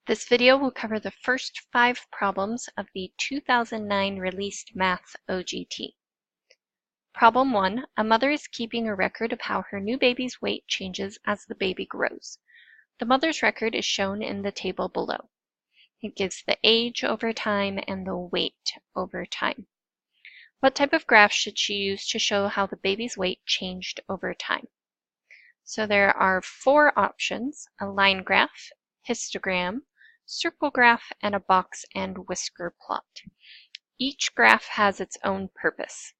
This video will cover the first 5 problems of the 2009 released Math OGT. Problem 1. A mother is keeping a record of how her new baby's weight changes as the baby grows. The mother's record is shown in the table below. It gives the age over time and the weight over time. What type of graph should she use to show how the baby's weight changed over time? So there are 4 options: a line graph, histogram, circle graph, and a box and whisker plot. Each graph has its own purpose.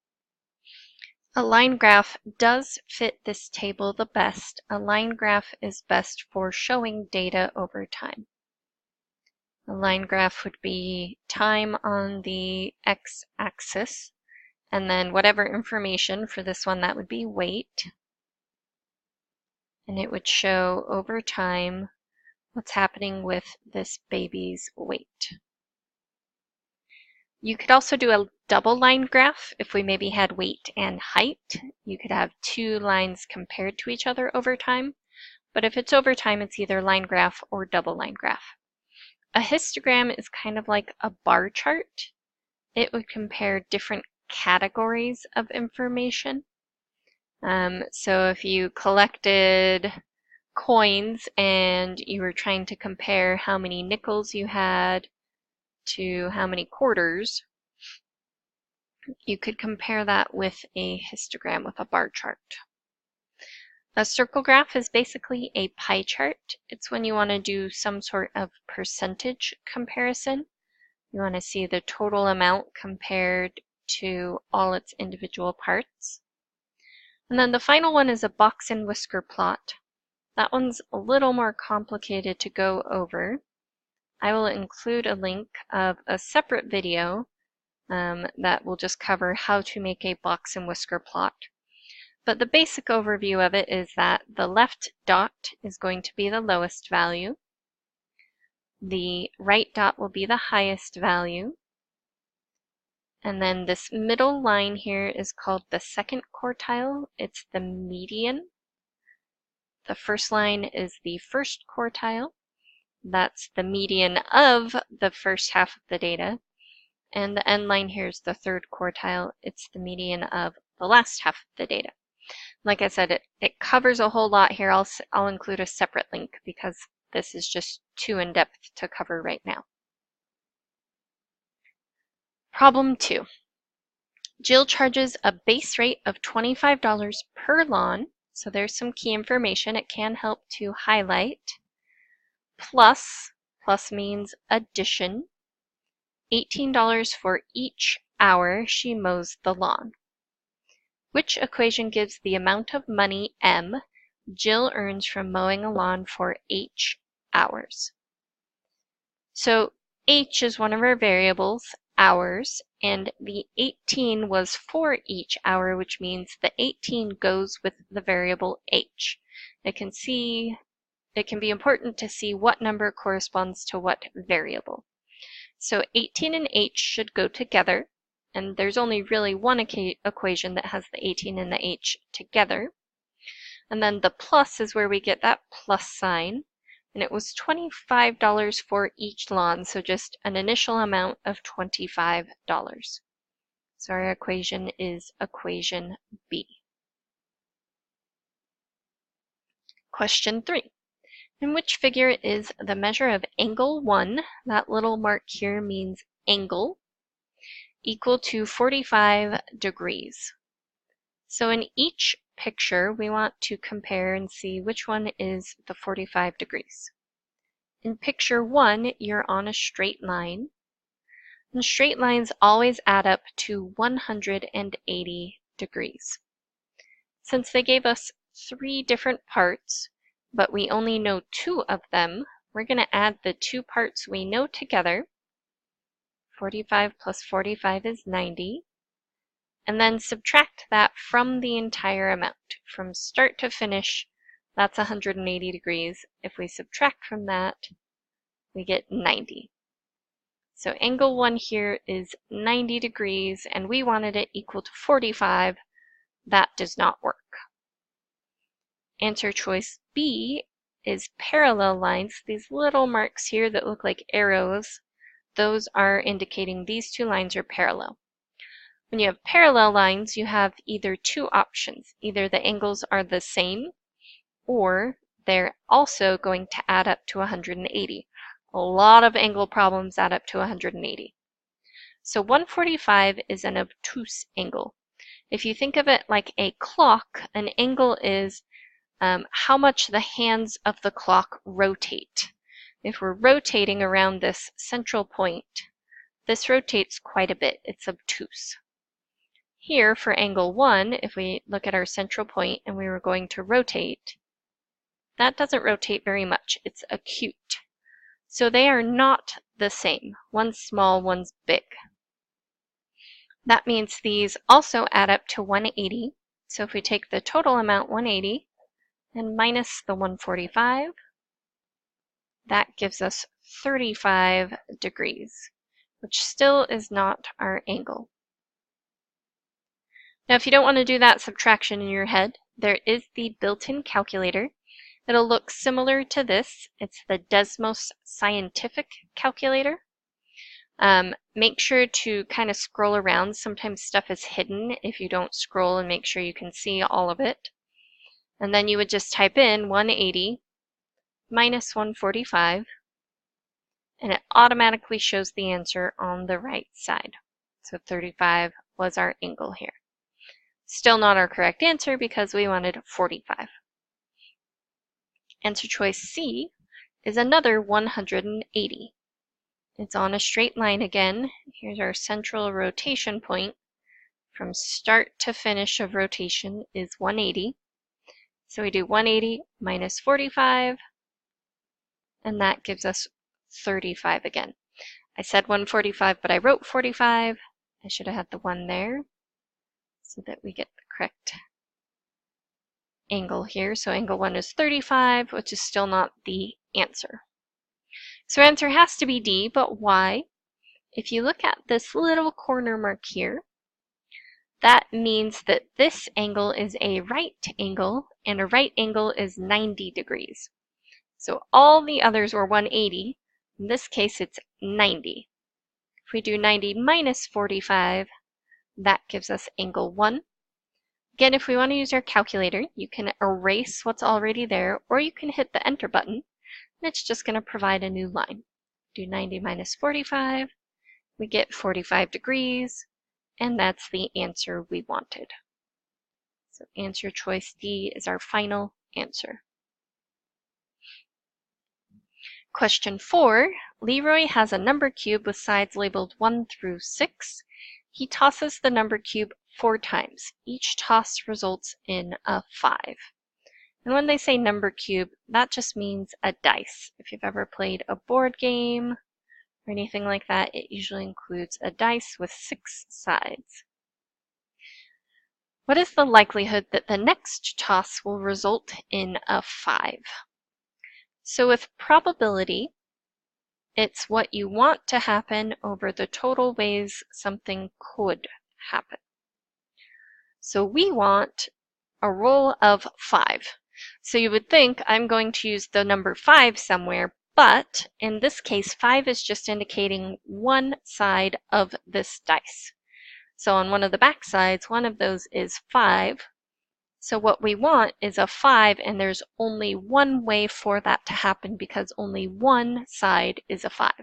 A line graph does fit this table the best. A line graph is best for showing data over time. A line graph would be time on the x-axis, and then whatever information, for this one that would be weight, and it would show over time what's happening with this baby's weight. You could also do a double line graph if we maybe had weight and height. You could have 2 lines compared to each other over time, but if it's over time, it's either line graph or double line graph. A histogram is kind of like a bar chart. It would compare different categories of information. So if you collected coins and you were trying to compare how many nickels you had to how many quarters, you could compare that with a histogram, with a bar chart. A circle graph is basically a pie chart. It's when you want to do some sort of percentage comparison. You want to see the total amount compared to all its individual parts. And then the final one is a box and whisker plot. That one's a little more complicated to go over. I will include a link of a separate video that will just cover how to make a box and whisker plot. But the basic overview of it is that the left dot is going to be the lowest value. The right dot will be the highest value. And then this middle line here is called the second quartile. It's the median. The first line is the first quartile. That's the median of the first half of the data. And the end line here is the third quartile. It's the median of the last half of the data. Like I said, it covers a whole lot here. I'll include a separate link because this is just too in-depth to cover right now. Problem 2. Jill charges a base rate of $25 per lawn. So there's some key information it can help to highlight. Plus means addition, $18 for each hour she mows the lawn. Which equation gives the amount of money M Jill earns from mowing a lawn for H hours? So H is one of our variables, hours, and the 18 was for each hour, which means the 18 goes with the variable H. It can be important to see what number corresponds to what variable. So 18 and H should go together, and there's only really one equation that has the 18 and the H together. And then the plus is where we get that plus sign, and it was $25 for each lawn, so just an initial amount of $25. So our equation is equation B. Question 3. In which figure is the measure of angle 1, that little mark here means angle, equal to 45 degrees? So in each picture, we want to compare and see which one is the 45 degrees. In picture 1, you're on a straight line, and straight lines always add up to 180 degrees. Since they gave us 3 different parts, but we only know 2 of them, we're going to add the 2 parts we know together. 45 plus 45 is 90. And then subtract that from the entire amount. From start to finish, that's 180 degrees. If we subtract from that, we get 90. So angle 1 here is 90 degrees, and we wanted it equal to 45. That does not work. Answer choice B is parallel lines. These little marks here that look like arrows, those are indicating these two lines are parallel. When you have parallel lines, you have either two options. Either the angles are the same, or they're also going to add up to 180. A lot of angle problems add up to 180. So 145 is an obtuse angle. If you think of it like a clock, an angle is how much the hands of the clock rotate. If we're rotating around this central point, this rotates quite a bit. It's obtuse. Here for angle 1, if we look at our central point and we were going to rotate, that doesn't rotate very much. It's acute. So they are not the same. One's small, one's big. That means these also add up to 180. So if we take the total amount 180 and minus the 145, that gives us 35 degrees, which still is not our angle. Now, if you don't want to do that subtraction in your head, there is the built-in calculator. It'll look similar to this. It's the Desmos scientific calculator. Make sure to kind of scroll around. Sometimes stuff is hidden if you don't scroll and make sure you can see all of it. And then you would just type in 180 minus 145, and it automatically shows the answer on the right side. So 35 was our angle here. Still not our correct answer because we wanted 45. Answer choice C is another 180. It's on a straight line again. Here's our central rotation point. From start to finish of rotation is 180. So we do 180 minus 45, and that gives us 35 again. I said 145, but I wrote 45. I should have had the 1 there so that we get the correct angle here. So angle 1 is 35, which is still not the answer. So answer has to be D, but why? If you look at this little corner mark here, that means that this angle is a right angle, and a right angle is 90 degrees. So all the others were 180. In this case, it's 90. If we do 90 minus 45, that gives us angle 1. Again, if we want to use our calculator, you can erase what's already there, or you can hit the enter button, and it's just going to provide a new line. Do 90 minus 45, we get 45 degrees, and that's the answer we wanted. So answer choice D is our final answer. Question 4, Leroy has a number cube with sides labeled 1 through 6. He tosses the number cube 4 times. Each toss results in a 5. And when they say number cube, that just means a dice. If you've ever played a board game or anything like that, it usually includes a dice with 6 sides. What is the likelihood that the next toss will result in a 5? So with probability, it's what you want to happen over the total ways something could happen. So we want a roll of 5. So you would think I'm going to use the number 5 somewhere, but in this case, 5 is just indicating one side of this dice. So on one of the back sides, one of those is 5. So what we want is a 5, and there's only one way for that to happen because only one side is a 5.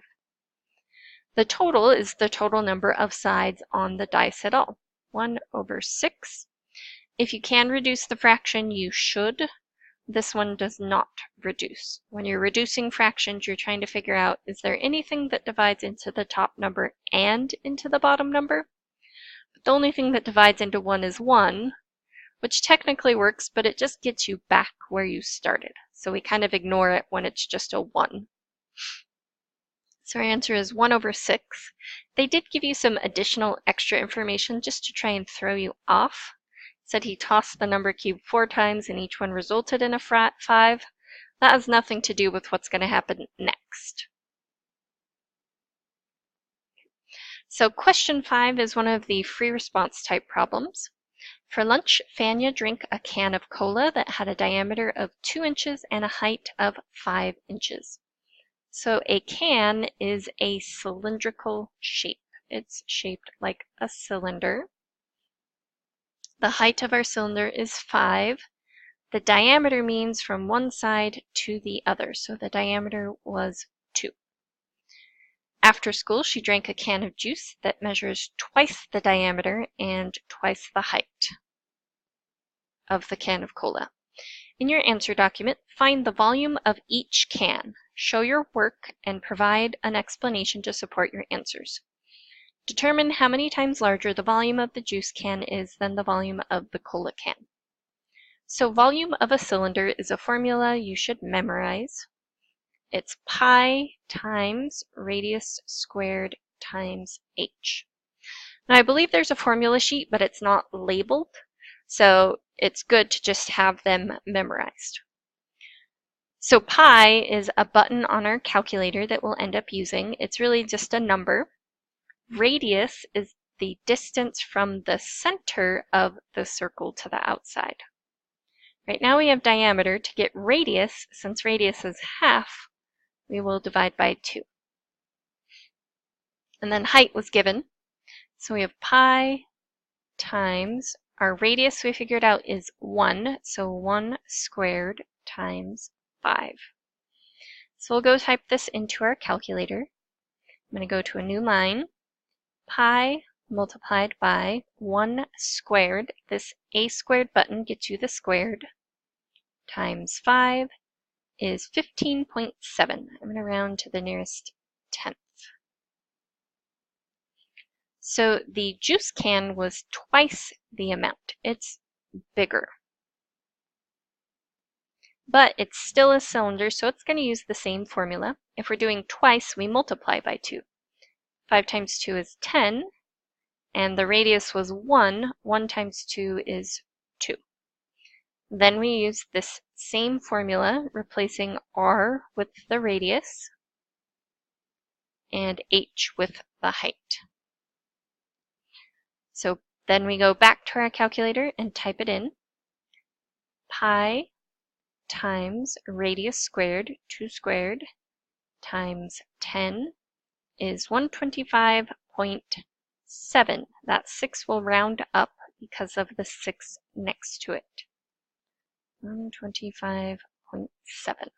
The total is the total number of sides on the dice at all, 1 over 6. If you can reduce the fraction, you should. This one does not reduce. When you're reducing fractions, you're trying to figure out, is there anything that divides into the top number and into the bottom number? But the only thing that divides into 1 is 1, which technically works, but it just gets you back where you started. So we kind of ignore it when it's just a 1. So our answer is 1 over 6. They did give you some additional extra information just to try and throw you off. It said he tossed the number cube 4 times and each one resulted in a 5. That has nothing to do with what's going to happen next. So question 5 is one of the free response type problems. For lunch, Fanya drank a can of cola that had a diameter of 2 inches and a height of 5 inches. So a can is a cylindrical shape. It's shaped like a cylinder. The height of our cylinder is 5. The diameter means from one side to the other, so the diameter was 2. After school, she drank a can of juice that measures twice the diameter and twice the height of the can of cola. In your answer document, find the volume of each can, show your work, and provide an explanation to support your answers. Determine how many times larger the volume of the juice can is than the volume of the cola can. So volume of a cylinder is a formula you should memorize. It's pi times radius squared times h. Now I believe there's a formula sheet, but it's not labeled, so it's good to just have them memorized. So pi is a button on our calculator that we'll end up using. It's really just a number. Radius is the distance from the center of the circle to the outside. Right now we have diameter. To get radius, since radius is half, we will divide by 2. And then height was given. So we have pi times, our radius we figured out is 1, so 1 squared times 5. So we'll go type this into our calculator. I'm going to go to a new line. Pi multiplied by 1 squared, this a squared button gets you the squared, times 5 is 15.7. I'm going to round to the nearest tenth. So the juice can was twice the amount. It's bigger. But it's still a cylinder, so it's going to use the same formula. If we're doing twice, we multiply by 2. 5 times 2 is 10, and the radius was 1. 1 times 2 is 2. Then we use this same formula, replacing r with the radius and h with the height. So then we go back to our calculator and type it in. Pi times radius squared, 2 squared, times 10 is 125.7. That 6 will round up because of the 6 next to it. 125.7.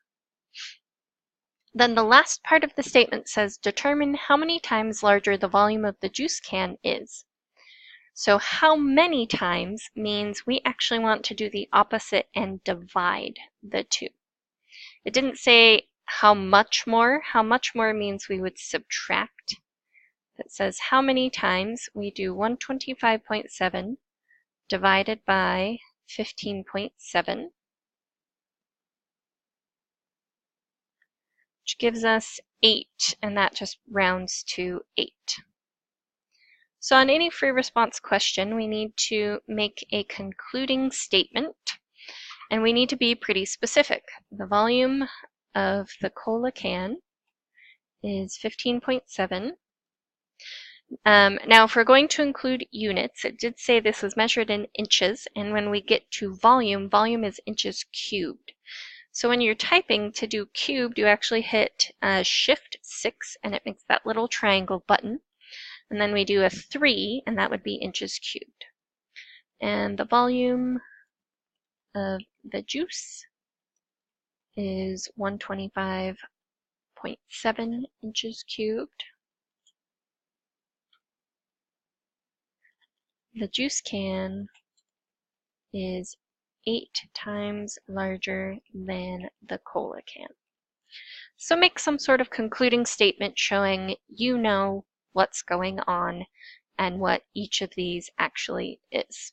Then the last part of the statement says, determine how many times larger the volume of the juice can is. So how many times means we actually want to do the opposite and divide the 2. It didn't say how much more. How much more means we would subtract. It says how many times we do 125.7 divided by 15.7, which gives us 8, and that just rounds to 8. So on any free response question, we need to make a concluding statement, and we need to be pretty specific. The volume of the cola can is 15.7. Now, if we're going to include units, it did say this was measured in inches, and when we get to volume, volume is inches cubed. So when you're typing to do cubed, you actually hit Shift 6, and it makes that little triangle button. And then we do a 3, and that would be inches cubed. And the volume of the juice is 125.7 inches cubed. The juice can is 8 times larger than the cola can. So make some sort of concluding statement showing you know what's going on and what each of these actually is.